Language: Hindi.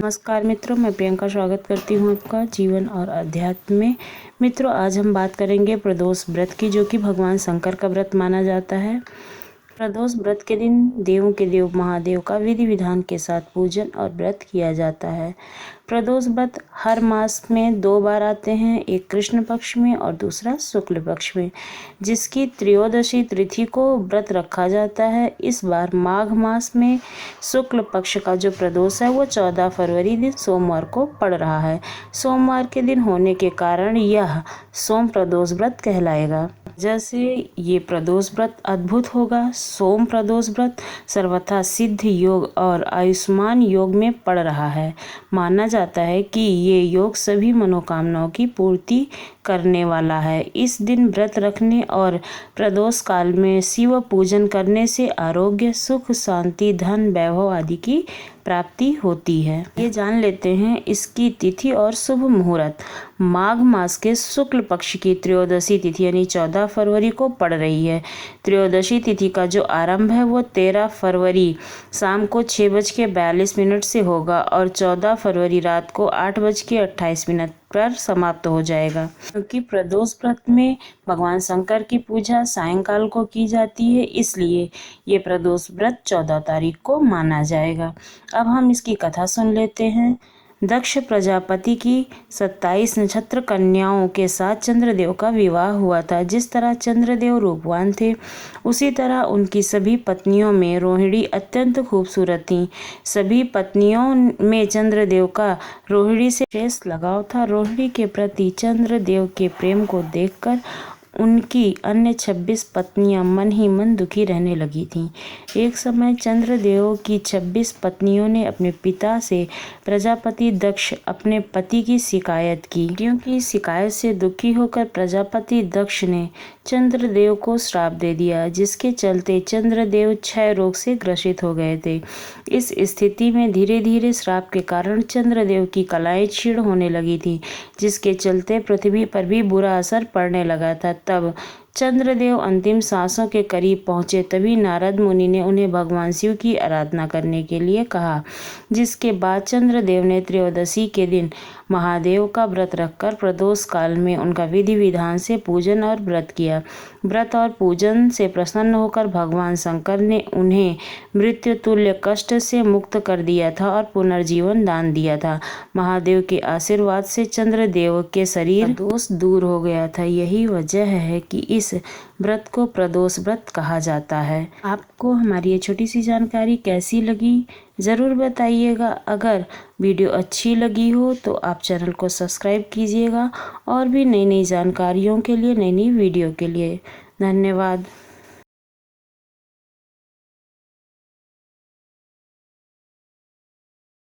नमस्कार मित्रों, मैं प्रियंका स्वागत करती हूँ आपका जीवन और अध्यात्म में। मित्रों, आज हम बात करेंगे प्रदोष व्रत की, जो कि भगवान शंकर का व्रत माना जाता है। प्रदोष व्रत के दिन देवों के देव महादेव का विधि विधान के साथ पूजन और व्रत किया जाता है। प्रदोष व्रत हर मास में 2 बार आते हैं, एक कृष्ण पक्ष में और दूसरा शुक्ल पक्ष में, जिसकी त्रयोदशी तिथि को व्रत रखा जाता है। इस बार माघ मास में शुक्ल पक्ष का जो प्रदोष है वो 14 फरवरी दिन सोमवार को पड़ रहा है। सोमवार के दिन होने के कारण यह सोम प्रदोष व्रत कहलाएगा। जैसे ये प्रदोष व्रत अद्भुत होगा। सोम प्रदोष व्रत सर्वथा सिद्ध योग और आयुष्मान योग में पड़ रहा है। माना जाता है कि ये योग सभी मनोकामनाओं की पूर्ति करने वाला है। इस दिन व्रत रखने और प्रदोष काल में शिव पूजन करने से आरोग्य, सुख, शांति, धन, वैभव आदि की प्राप्ति होती है। ये जान लेते हैं इसकी तिथि और शुभ मुहूर्त। माघ मास के शुक्ल पक्ष की त्रयोदशी तिथि यानी 14 फरवरी को पड़ रही है। त्रयोदशी तिथि का जो आरंभ है वो 13 फरवरी शाम को 6:42 से होगा और 14 फरवरी रात को 8:28 पर समाप्त हो जाएगा। क्योंकि प्रदोष व्रत में भगवान शंकर की पूजा सायंकाल को की जाती है, इसलिए ये प्रदोष व्रत 14 तारीख को माना जाएगा। अब हम इसकी कथा सुन लेते हैं। दक्ष प्रजापति की 27 नक्षत्र कन्याओं के साथ चंद्रदेव का विवाह हुआ था। जिस तरह चंद्रदेव रूपवान थे, उसी तरह उनकी सभी पत्नियों में रोहिणी अत्यंत खूबसूरत थीं। सभी पत्नियों में चंद्रदेव का रोहिणी से विशेष लगाव था। रोहिणी के प्रति चंद्रदेव के प्रेम को देखकर उनकी अन्य 26 पत्नियां मन ही मन दुखी रहने लगी थीं। एक समय चंद्रदेव की 26 पत्नियों ने अपने पिता से प्रजापति दक्ष अपने पति की शिकायत की। क्योंकि शिकायत से दुखी होकर प्रजापति दक्ष ने चंद्रदेव को श्राप दे दिया, जिसके चलते चंद्रदेव क्षय रोग से ग्रसित हो गए थे। इस स्थिति में धीरे धीरे श्राप के कारण चंद्रदेव की कलाएं क्षीण होने लगी थी, जिसके चलते पृथ्वी पर भी बुरा असर पड़ने लगा था। तब चंद्रदेव अंतिम सांसों के करीब पहुंचे, तभी नारद मुनि ने उन्हें भगवान शिव की आराधना करने के लिए कहा। जिसके बाद चंद्रदेव ने त्रयोदशी के दिन महादेव का व्रत रखकर प्रदोष काल में उनका विधि विधान से पूजन और व्रत किया। व्रत और पूजन से प्रसन्न होकर भगवान शंकर ने उन्हें मृत्यु तुल्य कष्ट से मुक्त कर दिया था और पुनर्जीवन दान दिया था। महादेव के आशीर्वाद से चंद्रदेव के शरीर दोष दूर हो गया था। यही वजह है कि इस व्रत को प्रदोष व्रत कहा जाता है। आपको हमारी ये छोटी सी जानकारी कैसी लगी ज़रूर बताइएगा। अगर वीडियो अच्छी लगी हो तो आप चैनल को सब्सक्राइब कीजिएगा और भी नई नई जानकारियों के लिए, नई नई वीडियो के लिए। धन्यवाद।